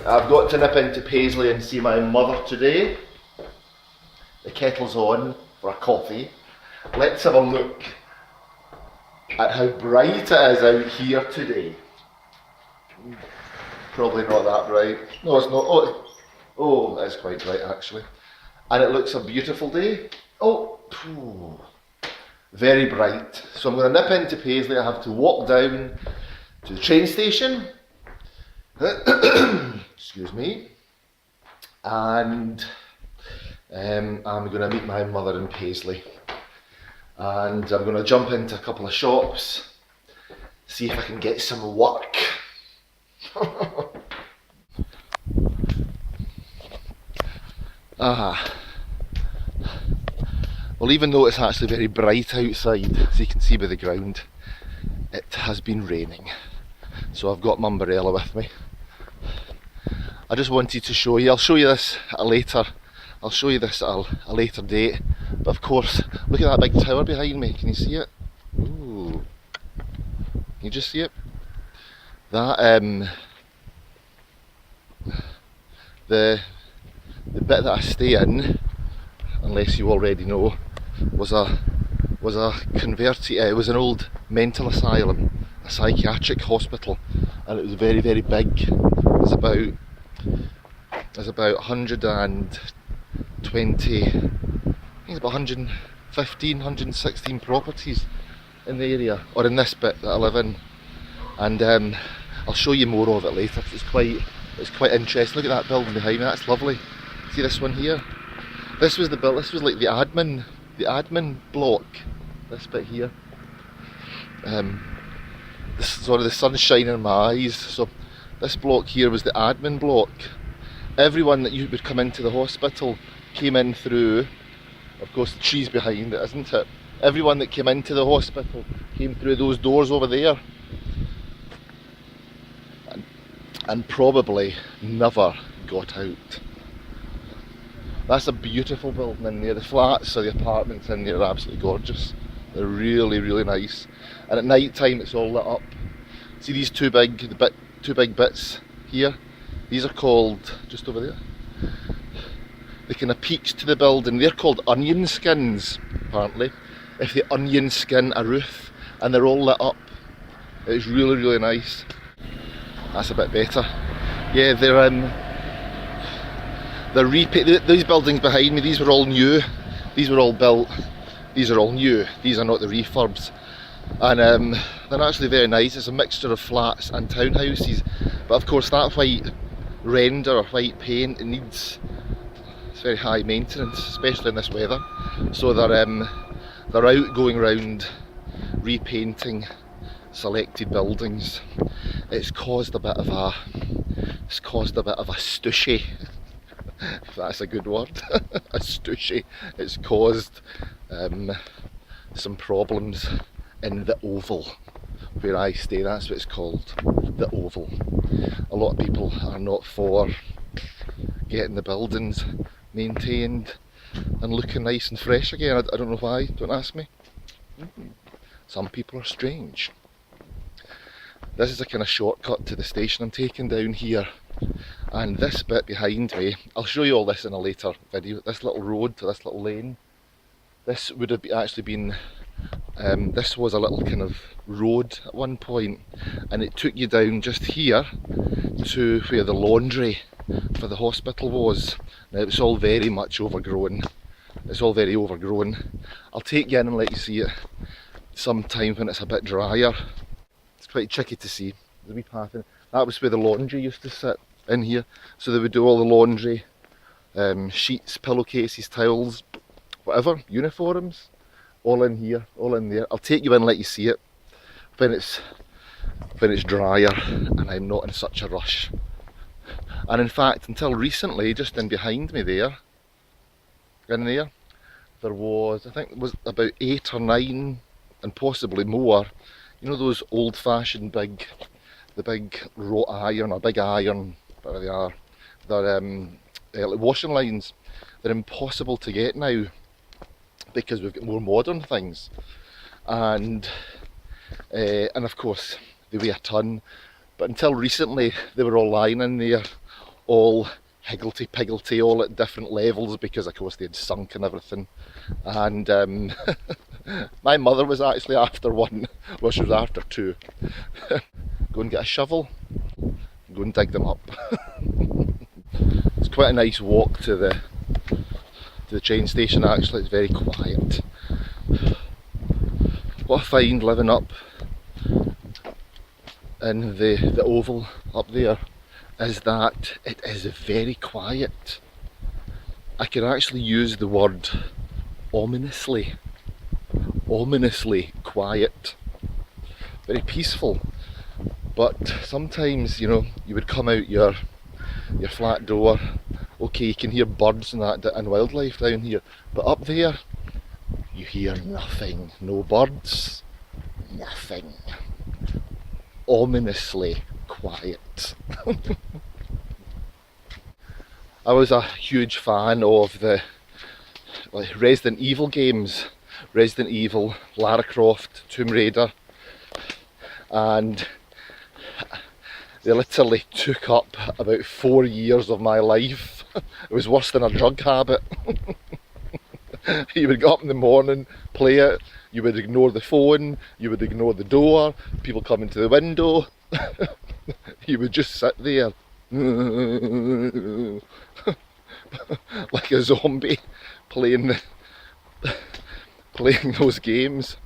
I've got to nip into Paisley and see my mother today. The kettle's on for a coffee. Let's have a look at how bright it is out here today. Probably not that bright. No, it's not. Oh, it is quite bright actually. And it looks a beautiful day. Oh, phew, very bright. So I'm going to nip into Paisley. I have to walk down to the train station. Excuse me. And I'm going to meet my mother in Paisley. And I'm going to jump into a couple of shops, see if I can get some work. Well, even though it's actually very bright outside, as you can see by the ground, it has been raining. So I've got my umbrella with me. I just wanted to show you, I'll show you this at a later date. But of course, look at that big tower behind me. Can you see it? Ooh. Can you just see it? That the bit that I stay in, unless you already know, was a converted. It was an old mental asylum, a psychiatric hospital, and it was very, very big. There's about 120. I think it's about 115, 116 properties in the area, or in this bit that I live in, and I'll show you more of it later. It's quite interesting. Look at that building behind me. That's lovely. See this one here? This was like the admin block. This bit here. The sun's shining in my eyes. So this block here was the admin block. Everyone that would come into the hospital came in through. Of course, the tree's behind it, isn't it? Everyone that came into the hospital came through those doors over there. And probably never got out. That's a beautiful building in there. The flats or the apartments in there are absolutely gorgeous. They're really, really nice. And at night time it's all lit up. See these two big bits here? These are called, just over there, the kind of peaks to the building. They're called onion skins, apparently. If they onion skin a roof, and they're all lit up. It's really, really nice. That's a bit better. Yeah, these buildings behind me, these were all new. These were all built. These are all new. These are not the refurbs. And they're actually very nice. It's a mixture of flats and townhouses. But of course that white render or white paint, it's very high maintenance, especially in this weather. So they're out going around repainting selected buildings. It's caused a bit of a stushy, if that's a good word. A stushy. It's caused some problems in the Oval where I stay. That's what it's called, the Oval. A lot of people are not for getting the buildings maintained and looking nice and fresh again. I don't know why, don't ask me. Some people are strange. This is a kind of shortcut to the station I'm taking down here, and this bit behind me, I'll show you all this in a later video. This little road to this little lane, this would have actually been, this was a little kind of road at one point, and it took you down just here to where the laundry for the hospital was. Now it's all very much overgrown. It's all very overgrown. I'll take you in and let you see it sometime when it's a bit drier. It's quite tricky to see. The wee path in. That was where the laundry used to sit in here. So they would do all the laundry, sheets, pillowcases, towels, whatever, uniforms, all in here, all in there. I'll take you in and let you see it when it's drier and I'm not in such a rush. And in fact, until recently, just in behind me there, there was, I think it was about 8 or 9 and possibly more, you know those old-fashioned the big wrought iron or big iron, whatever they are, they're like washing lines. They're impossible to get now because we've got more modern things, and of course they weigh a ton, but until recently they were all lying in there all higgledy-piggledy, all at different levels, because of course they'd sunk and everything. And my mother was actually after one, well, she was after two. Go and get a shovel, go and dig them up. It's quite a nice walk to the train station actually, it's very quiet. What I find living up in the Oval up there is that it is very quiet. I could actually use the word ominously quiet. Very peaceful. But sometimes, you know, you would come out your flat door, okay, you can hear birds and that and wildlife down here, but up there you hear nothing. No birds, nothing. Ominously quiet. I was a huge fan of the Resident Evil games, Resident Evil, Lara Croft, Tomb Raider, and they literally took up about 4 years of my life. It was worse than a drug habit. You would get up in the morning, play it, you would ignore the phone, you would ignore the door, people coming to the window. You would just sit there like a zombie playing those games.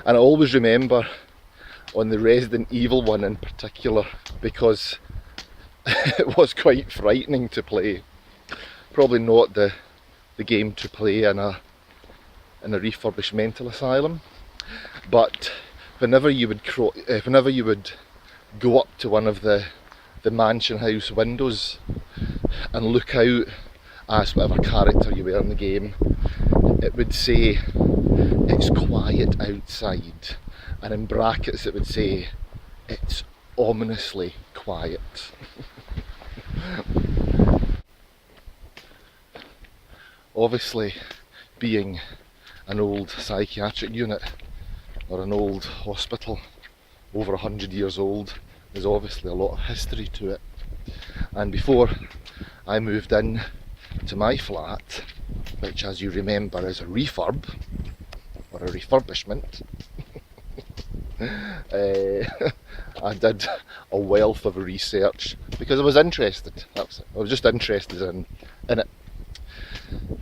And I always remember on the Resident Evil one in particular, because it was quite frightening to play. Probably not the game to play in a refurbished mental asylum, but whenever you would go up to one of the mansion house windows and look out as whatever character you were in the game, it would say, "It's quiet outside," and in brackets it would say, "It's ominously quiet." Obviously, being an old psychiatric unit or an old hospital over 100 years old, there's obviously a lot of history to it. And before I moved in to my flat, which as you remember is a refurb or a refurbishment, I did a wealth of research because I was interested. I was just interested in it.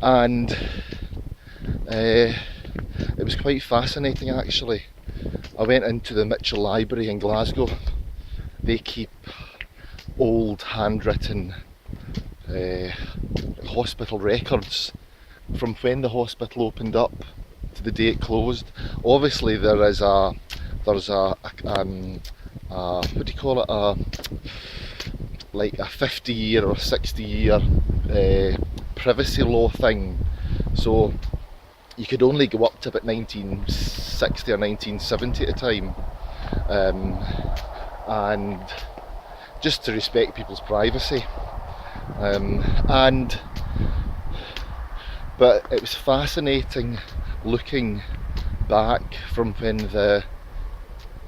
And it was quite fascinating actually. I went into the Mitchell Library in Glasgow. They keep old handwritten hospital records from when the hospital opened up to the day it closed. Obviously there's a what do you call it, like a 50-year or 60-year privacy law thing, so you could only go up to about 1960 or 1970 at a time, and just to respect people's privacy, but it was fascinating looking back from when the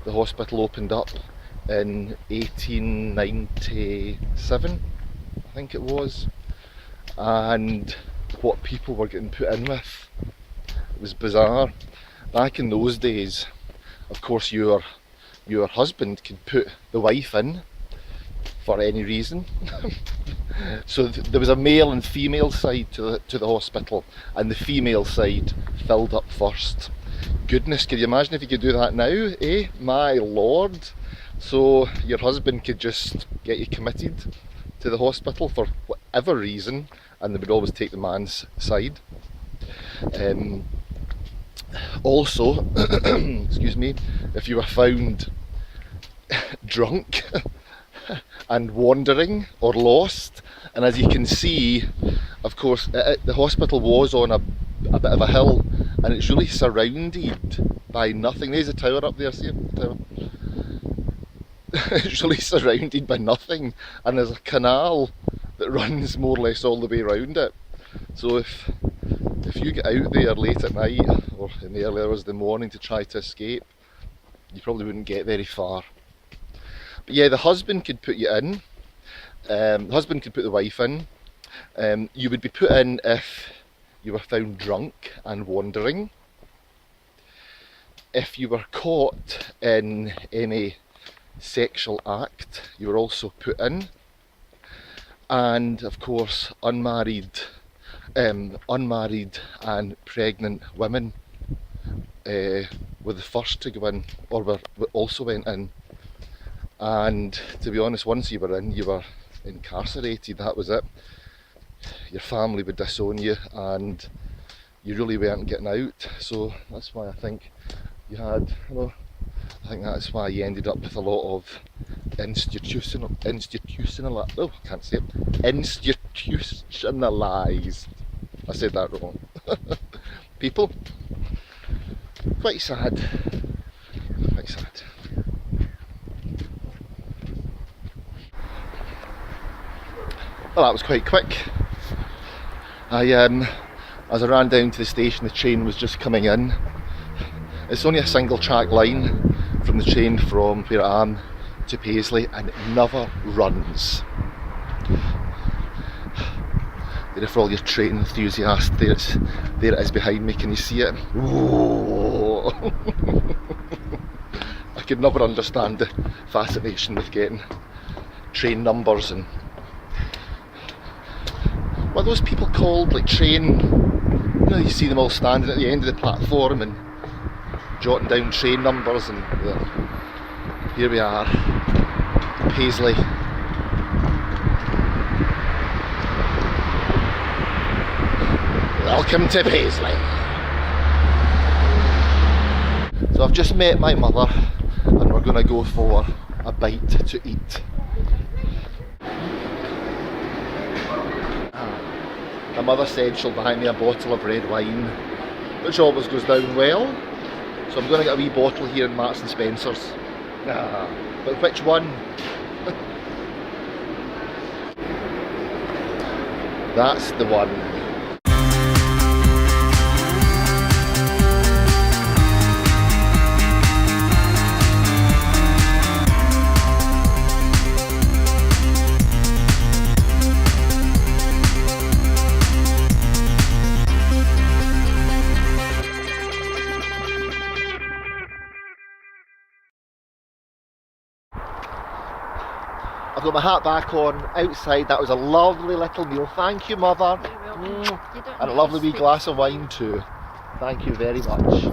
hospital opened up in 1897, I think it was, and what people were getting put in with. It was bizarre. Back in those days, of course, your husband could put the wife in for any reason. So there was a male and female side to the hospital, and the female side filled up first. Goodness, can you imagine if you could do that now, eh? My lord. So your husband could just get you committed to the hospital for whatever reason, and they would always take the man's side. Also, excuse me, if you were found drunk and wandering or lost, and as you can see, of course, the hospital was on a bit of a hill, and it's really surrounded by nothing. There's a tower up there, see the tower? It's really surrounded by nothing, and there's a canal that runs more or less all the way around it. So if you get out there late at night or in the early hours of the morning to try to escape, you probably wouldn't get very far. But yeah, the husband could put you in. The husband could put the wife in. You would be put in if you were found drunk and wandering. If you were caught in any sexual act, you were also put in. And of course, unmarried and pregnant women were the first to go in, or were also went in. And to be honest, once you were in, you were incarcerated. That was it. Your family would disown you, and you really weren't getting out. So that's why I think you had, I think that's why you ended up with a lot of institutionalised, I said that wrong, people. Quite sad. Quite sad. Well, that was quite quick. As I ran down to the station, the train was just coming in. It's only a single track line from the train from where I am to Paisley, and it never runs. There for all your train enthusiasts, there it is behind me, can you see it? Whoa. I could never understand the fascination with getting train numbers and what are those people called, like train, you see them all standing at the end of the platform and jotting down train numbers, and here we are, Paisley. Welcome to Paisley. So I've just met my mother and we're going to go for a bite to eat. My mother said she'll buy me a bottle of red wine, which always goes down well. So I'm going to get a wee bottle here in Marks and Spencer's. But which one? That's the one. I've got my hat back on outside. That was a lovely little meal. Thank you, Mother. You're welcome. You don't And a lovely wee glass of wine too. Thank you very much.